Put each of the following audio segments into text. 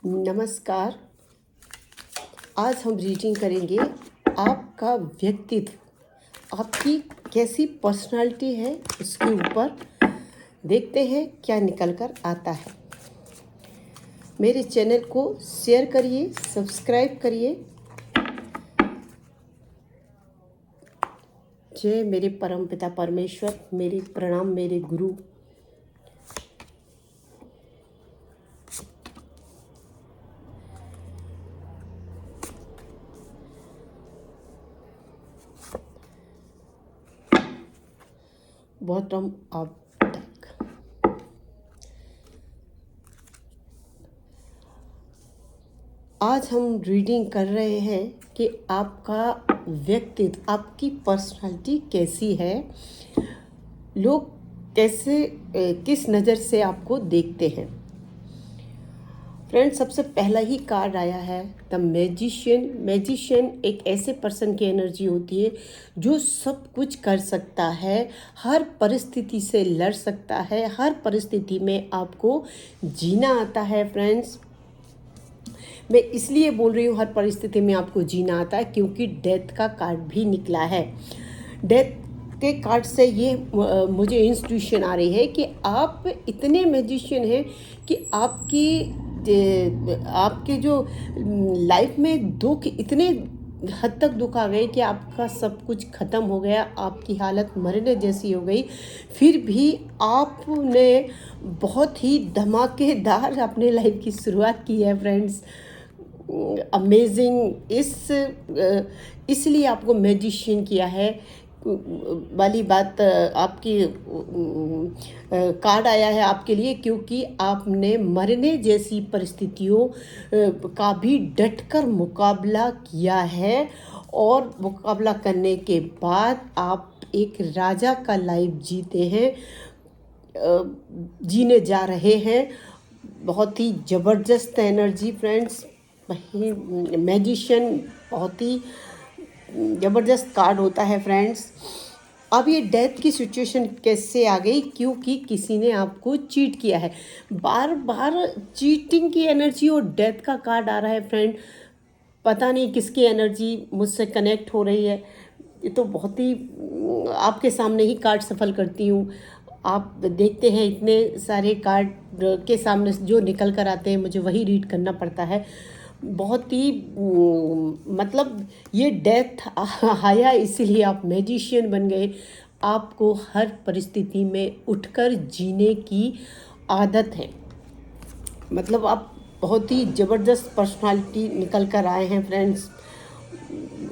नमस्कार। आज हम रीडिंग करेंगे आपका व्यक्तित्व, आपकी कैसी पर्सनालिटी है उसके ऊपर। देखते हैं क्या निकल कर आता है। मेरे चैनल को शेयर करिए, सब्सक्राइब करिए। जय मेरे परमपिता परमेश्वर, मेरे प्रणाम मेरे गुरु। Bottom of deck. आज हम रीडिंग कर रहे हैं कि आपका व्यक्तित्व, आपकी पर्सनालिटी कैसी है, लोग कैसे किस नज़र से आपको देखते हैं। फ्रेंड्स, सबसे पहला ही कार्ड आया है द मैजिशियन। मैजिशियन एक ऐसे पर्सन की एनर्जी होती है जो सब कुछ कर सकता है, हर परिस्थिति से लड़ सकता है, हर परिस्थिति में आपको जीना आता है। फ्रेंड्स, मैं इसलिए बोल रही हूँ हर परिस्थिति में आपको जीना आता है क्योंकि डेथ का कार्ड भी निकला है। डेथ के कार्ड से ये मुझे इंस्ट्यूशन आ रही है कि आप इतने मैजिशियन हैं कि आपके जो लाइफ में दुख, इतने हद तक दुख आ गए कि आपका सब कुछ ख़त्म हो गया, आपकी हालत मरने जैसी हो गई, फिर भी आपने बहुत ही धमाकेदार अपने लाइफ की शुरुआत की है। Friends, amazing. इसलिए आपको मैजिशियन किया है वाली बात आपकी कार्ड आया है आपके लिए, क्योंकि आपने मरने जैसी परिस्थितियों का भी डटकर मुकाबला किया है और मुकाबला करने के बाद आप एक राजा का लाइफ जीते हैं, जीने जा रहे हैं। बहुत ही ज़बरदस्त एनर्जी। फ्रेंड्स, मैजिशियन बहुत ही ज़बरदस्त कार्ड होता है। फ्रेंड्स, अब ये डेथ की सिचुएशन कैसे आ गई? क्योंकि किसी ने आपको चीट किया है। बार बार चीटिंग की एनर्जी और डेथ का कार्ड आ रहा है। फ्रेंड, पता नहीं किसकी एनर्जी मुझसे कनेक्ट हो रही है। ये तो बहुत ही आपके सामने ही कार्ड सफल करती हूँ। आप देखते हैं इतने सारे कार्ड के सामने जो निकल कर आते हैं, मुझे वही रीड करना पड़ता है। बहुत ही मतलब ये डेथ आया इसीलिए आप मैजिशियन बन गए। आपको हर परिस्थिति में उठकर जीने की आदत है। मतलब आप बहुत ही ज़बरदस्त पर्सनालिटी निकल कर आए हैं। फ्रेंड्स,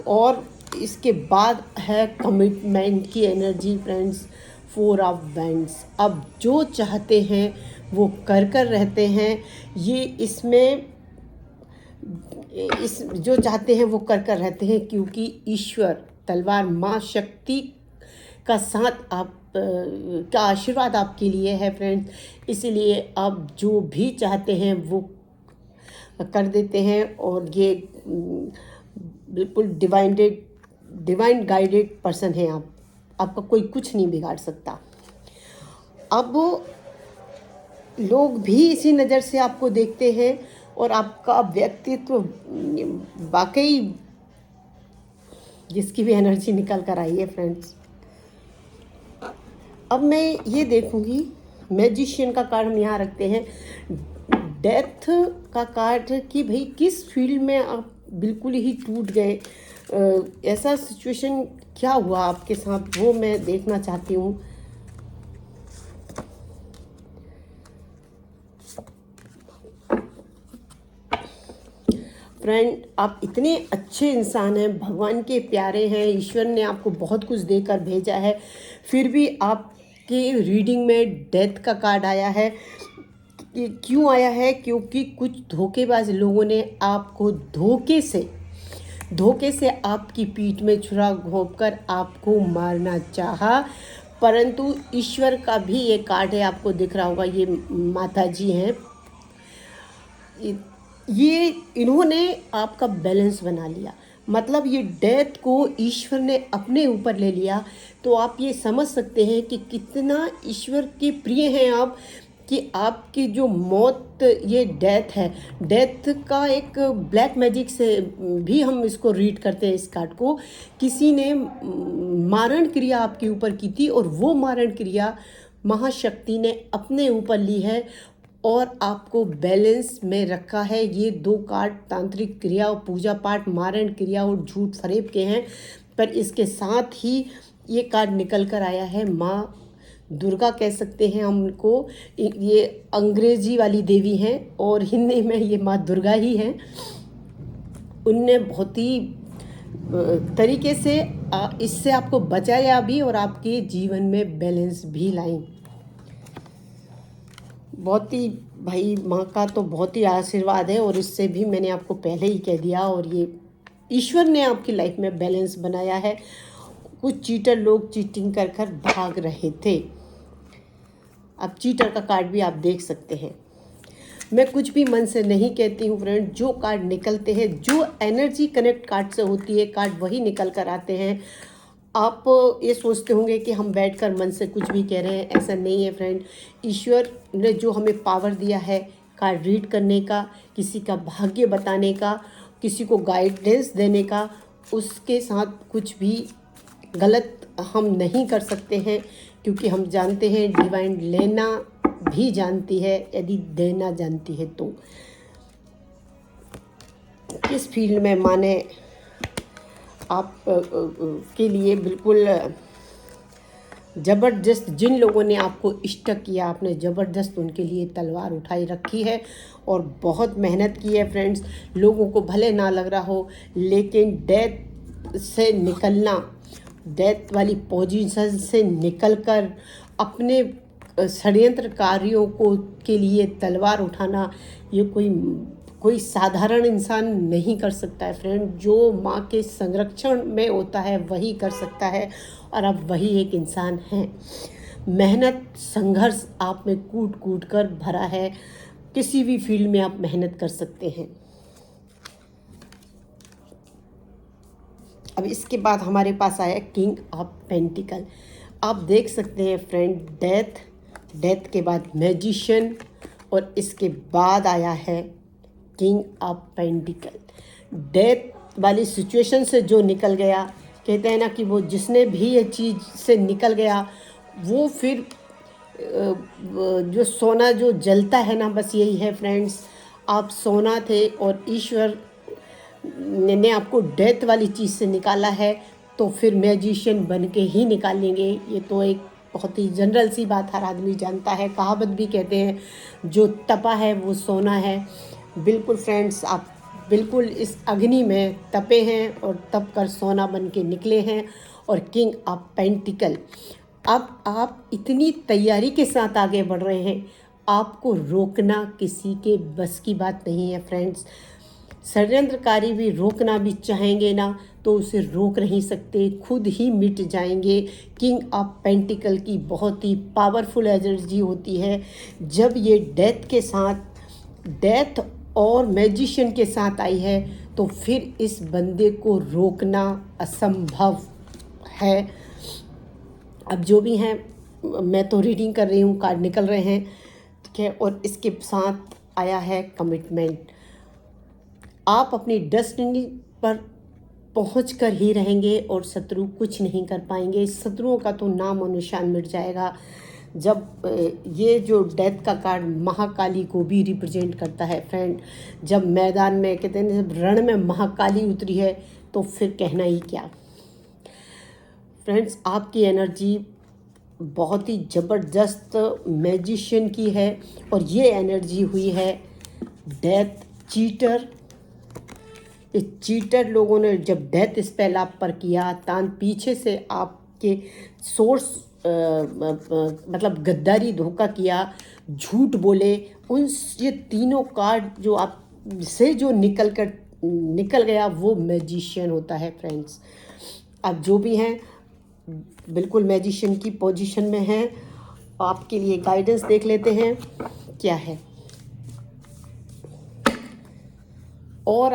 और इसके बाद है कमिटमेंट की एनर्जी। Friends, 4 of wands. अब जो चाहते हैं वो कर कर रहते हैं। ये इसमें जो चाहते हैं वो कर कर रहते हैं क्योंकि ईश्वर, तलवार, माँ शक्ति का साथ आप का आशीर्वाद आपके लिए है। फ्रेंड्स, इसीलिए आप जो भी चाहते हैं वो कर देते हैं और ये बिल्कुल डिवाइन गाइडेड पर्सन हैं आप। आपका कोई कुछ नहीं बिगाड़ सकता। अब लोग भी इसी नज़र से आपको देखते हैं और आपका व्यक्तित्व वाकई जिसकी भी एनर्जी निकल कर आई है। फ्रेंड्स, अब मैं ये देखूंगी, मैजिशियन का कार्ड हम यहाँ रखते हैं, डेथ का कार्ड कि भाई किस फील्ड में आप बिल्कुल ही टूट गए, ऐसा सिचुएशन क्या हुआ आपके साथ, वो मैं देखना चाहती हूँ। फ्रेंड, आप इतने अच्छे इंसान हैं, भगवान के प्यारे हैं, ईश्वर ने आपको बहुत कुछ देकर भेजा है, फिर भी आपके रीडिंग में डेथ का कार्ड आया है। क्यों आया है? क्योंकि कुछ धोखेबाज लोगों ने आपको धोखे से आपकी पीठ में छुरा घोंपकर आपको मारना चाहा, परंतु ईश्वर का भी ये कार्ड है, आपको दिख रहा होगा, ये माता जी हैं। ये इन्होंने आपका बैलेंस बना लिया। मतलब ये डेथ को ईश्वर ने अपने ऊपर ले लिया। तो आप ये समझ सकते हैं कि कितना ईश्वर के प्रिय हैं आप, कि आपकी जो मौत, ये डेथ है, डेथ का एक ब्लैक मैजिक से भी हम इसको रीड करते हैं इस कार्ड को। किसी ने मारण क्रिया आपके ऊपर की थी और वो मारण क्रिया महाशक्ति ने अपने ऊपर ली है और आपको बैलेंस में रखा है। ये दो कार्ड तांत्रिक क्रिया और पूजा पाठ, मारण क्रिया और झूठ फरेब के हैं, पर इसके साथ ही ये कार्ड निकल कर आया है माँ दुर्गा, कह सकते हैं हम उनको। ये अंग्रेजी वाली देवी हैं और हिंदी में ये माँ दुर्गा ही हैं। उनने बहुत ही तरीके से इससे आपको बचाया भी और आपके जीवन में बैलेंस भी लाई। बहुत ही भाई माँ का तो बहुत ही आशीर्वाद है और इससे भी मैंने आपको पहले ही कह दिया। और ये ईश्वर ने आपकी लाइफ में बैलेंस बनाया है। कुछ चीटर लोग चीटिंग कर कर भाग रहे थे। अब चीटर का कार्ड भी आप देख सकते हैं। मैं कुछ भी मन से नहीं कहती हूँ फ्रेंड, जो कार्ड निकलते हैं, जो एनर्जी कनेक्ट कार्ड से होती है, कार्ड वही निकल कर आते हैं। आप ये सोचते होंगे कि हम बैठकर मन से कुछ भी कह रहे हैं, ऐसा नहीं है फ्रेंड। ईश्वर ने जो हमें पावर दिया है कार्ड रीड करने का, किसी का भाग्य बताने का, किसी को गाइडेंस देने का, उसके साथ कुछ भी गलत हम नहीं कर सकते हैं, क्योंकि हम जानते हैं डिवाइन लेना भी जानती है यदि देना जानती है तो। किस फील्ड में माने आप के लिए बिल्कुल ज़बरदस्त, जिन लोगों ने आपको इष्ट किया, आपने ज़बरदस्त उनके लिए तलवार उठाई रखी है और बहुत मेहनत की है फ्रेंड्स। लोगों को भले ना लग रहा हो, लेकिन डेथ से निकलना, डेथ वाली पोजीशन से निकलकर अपने षड्यंत्रकारियों को के लिए तलवार उठाना, ये कोई साधारण इंसान नहीं कर सकता है फ्रेंड। जो माँ के संरक्षण में होता है वही कर सकता है, और अब वही एक इंसान है। मेहनत, संघर्ष आप में कूट कूट कर भरा है। किसी भी फील्ड में आप मेहनत कर सकते हैं। अब इसके बाद हमारे पास आया किंग ऑफ पेंटिकल। आप देख सकते हैं फ्रेंड, डेथ के बाद मैजिशियन और इसके बाद आया है किंग ऑफ पेंटिकल। डेथ वाली सिचुएशन से जो निकल गया, कहते हैं ना कि वो जिसने भी ये चीज़ से निकल गया वो फिर जो सोना जो जलता है ना, बस यही है फ्रेंड्स। आप सोना थे और ईश्वर ने आपको डेथ वाली चीज़ से निकाला है, तो फिर मैजिशियन बन के ही निकालेंगे। ये तो एक बहुत ही जनरल सी बात हर आदमी जानता है। कहावत भी कहते हैं, जो तपा है वो सोना है। बिल्कुल फ्रेंड्स, आप बिल्कुल इस अग्नि में तपे हैं और तप कर सोना बन के निकले हैं। और किंग ऑफ पेंटिकल, अब आप इतनी तैयारी के साथ आगे बढ़ रहे हैं, आपको रोकना किसी के बस की बात नहीं है फ्रेंड्स। षड्यंत्रकारी भी रोकना भी चाहेंगे ना तो उसे रोक नहीं सकते, खुद ही मिट जाएंगे। किंग ऑफ पेंटिकल की बहुत ही पावरफुल एनर्जी होती है। जब ये डेथ के साथ, डेथ और मैजिशियन के साथ आई है, तो फिर इस बंदे को रोकना असंभव है। अब जो भी हैं, मैं तो रीडिंग कर रही हूँ, कार्ड निकल रहे हैं, ठीक है। और इसके साथ आया है कमिटमेंट। आप अपनी डेस्टिनी पर पहुँच कर ही रहेंगे और शत्रु कुछ नहीं कर पाएंगे। शत्रुओं का तो नाम और निशान मिट जाएगा। जब ये जो डेथ का कार्ड महाकाली को भी रिप्रेजेंट करता है फ्रेंड। जब मैदान में, कहते हैं जब रण में महाकाली उतरी है, तो फिर कहना ही क्या फ्रेंड्स। आपकी एनर्जी बहुत ही ज़बरदस्त मैजिशियन की है और ये एनर्जी हुई है डेथ चीटर। इस चीटर लोगों ने जब डेथ स्पेल आप पर किया, तान पीछे से आपके सोर्स मतलब गद्दारी, धोखा किया, झूठ बोले, उन ये तीनों कार्ड जो आप से जो निकल गया, वो मैजिशियन होता है फ्रेंड्स। अब जो भी हैं बिल्कुल मैजिशियन की पोजीशन में हैं। आपके लिए गाइडेंस देख लेते हैं क्या है। और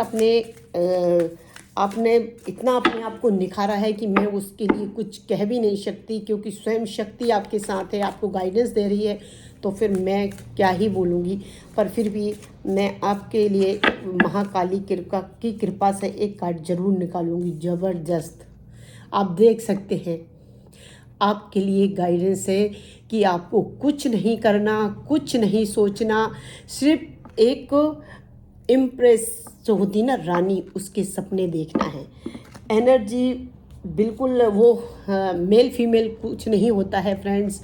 आपने इतना अपने आप को निखारा है कि मैं उसके लिए कुछ कह भी नहीं सकती, क्योंकि स्वयं शक्ति आपके साथ है, आपको गाइडेंस दे रही है। तो फिर मैं क्या ही बोलूँगी। पर फिर भी मैं आपके लिए महाकाली की कृपा से एक कार्ड ज़रूर निकालूंगी। ज़बरदस्त, आप देख सकते हैं, आपके लिए गाइडेंस है कि आपको कुछ नहीं करना, कुछ नहीं सोचना, सिर्फ एक इम्प्रेस जो होती ना रानी, उसके सपने देखना है। एनर्जी बिल्कुल वो मेल फीमेल कुछ नहीं होता है फ्रेंड्स।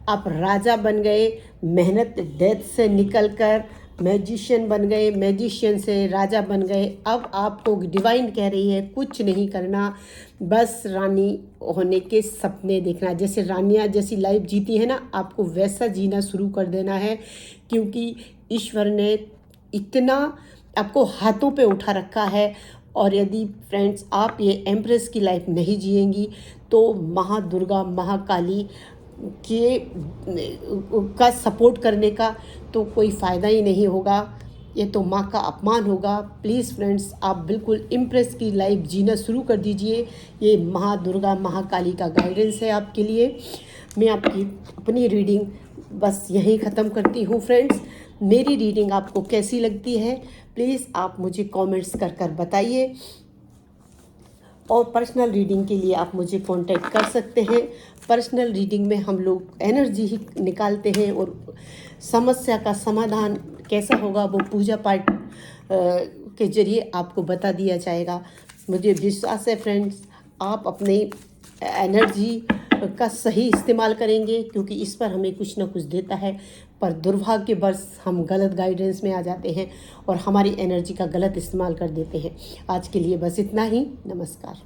आप राजा बन गए, मेहनत डेथ से निकलकर मैजिशियन बन गए, मैजिशियन से राजा बन गए। अब आपको डिवाइन कह रही है कुछ नहीं करना, बस रानी होने के सपने देखना। जैसे रानियाँ जैसी लाइफ जीती है ना, आपको वैसा जीना शुरू कर देना है, क्योंकि ईश्वर ने इतना आपको हाथों पे उठा रखा है। और यदि फ्रेंड्स आप ये एम्प्रेस की लाइफ नहीं जिएंगी तो महादुर्गा महाकाली के का सपोर्ट करने का तो कोई फ़ायदा ही नहीं होगा। ये तो माँ का अपमान होगा। प्लीज़ फ्रेंड्स, आप बिल्कुल इम्प्रेस की लाइफ जीना शुरू कर दीजिए। ये महादुर्गा महाकाली का गाइडेंस है आपके लिए। मैं आपकी अपनी रीडिंग बस यहीं ख़त्म करती हूँ फ्रेंड्स। मेरी रीडिंग आपको कैसी लगती है प्लीज़ आप मुझे कमेंट्स कर कर बताइए। और पर्सनल रीडिंग के लिए आप मुझे कांटेक्ट कर सकते हैं। पर्सनल रीडिंग में हम लोग एनर्जी ही निकालते हैं और समस्या का समाधान कैसा होगा वो पूजा पाठ के जरिए आपको बता दिया जाएगा। मुझे विश्वास है फ्रेंड्स, आप अपनी एनर्जी का सही इस्तेमाल करेंगे, क्योंकि इस पर हमें कुछ ना कुछ देता है। पर दुर्भाग्यवश हम गलत गाइडेंस में आ जाते हैं और हमारी एनर्जी का गलत इस्तेमाल कर देते हैं। आज के लिए बस इतना ही। नमस्कार।